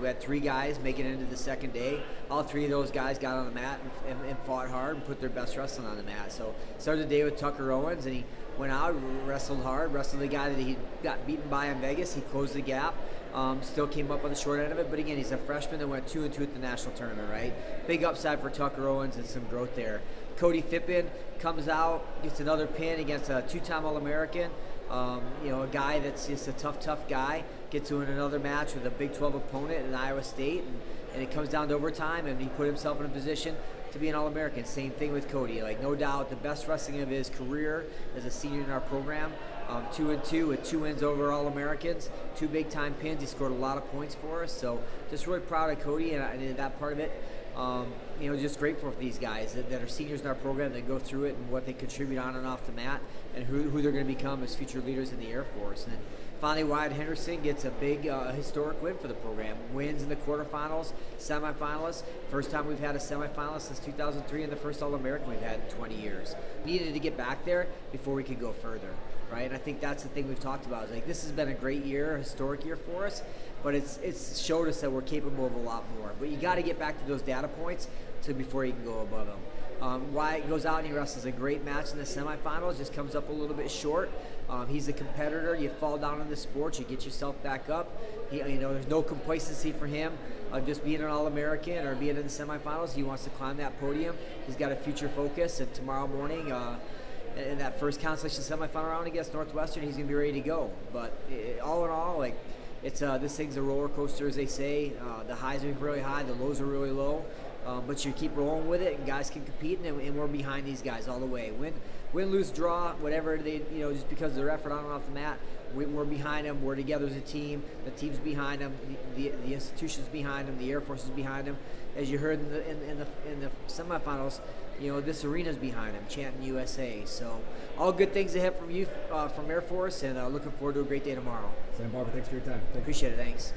We had 3 guys making it into the second day. All 3 of those guys got on the mat and fought hard and put their best wrestling on the mat. So started the day with Tucker Owens, and he went out, wrestled hard, wrestled the guy that he got beaten by in Vegas. He closed the gap. Still came up on the short end of it, but again, he's a freshman that went 2-2 at the national tournament, right? Big upside for Tucker Owens and some growth there. Cody Fippen comes out, gets another pin against a 2-time All-American. A guy that's just a tough guy, gets in another match with a Big 12 opponent in Iowa State, and it comes down to overtime, and he put himself in a position to be an All-American. Same thing with Cody. Like, no doubt, the best wrestling of his career as a senior in our program. 2-2 with 2 wins over All-Americans, 2 big-time pins. He scored a lot of points for us, so just really proud of Cody and that part of it. Just grateful for these guys that are seniors in our program that go through it and what they contribute on and off the mat, and who they're going to become as future leaders in the Air Force. And then finally, Wyatt Henderson gets a big historic win for the program. Wins in the quarterfinals, semifinalists. First time we've had a semifinalist since 2003, and the first All-American we've had in 20 years. Needed to get back there before we could go further, right? And I think that's the thing we've talked about. Is like, this has been a great year, a historic year for us, but it's showed us that we're capable of a lot more. But you got to get back to those data points before you can go above them. Wyatt goes out and he wrestles a great match in the semifinals, just comes up a little bit short. He's a competitor. You fall down in the sport, you get yourself back up. There's no complacency for him of just being an All-American or being in the semifinals. He wants to climb that podium. He's got a future focus, and tomorrow morning, in that first Constellation semifinal round against Northwestern, he's going to be ready to go. But all in all, this thing's a roller coaster, as they say. The highs are really high, the lows are really low. But you keep rolling with it, and guys can compete, and we're behind these guys all the way. Win, lose, draw, whatever they, just because of their effort on and off the mat, we're behind them. We're together as a team. The team's behind them. The institution's behind them. The Air Force is behind them. As you heard in the semifinals, this arena's behind them, chanting USA. So all good things ahead from you, from Air Force, and looking forward to a great day tomorrow. Sam Barber, thanks for your time. Appreciate it. Thanks.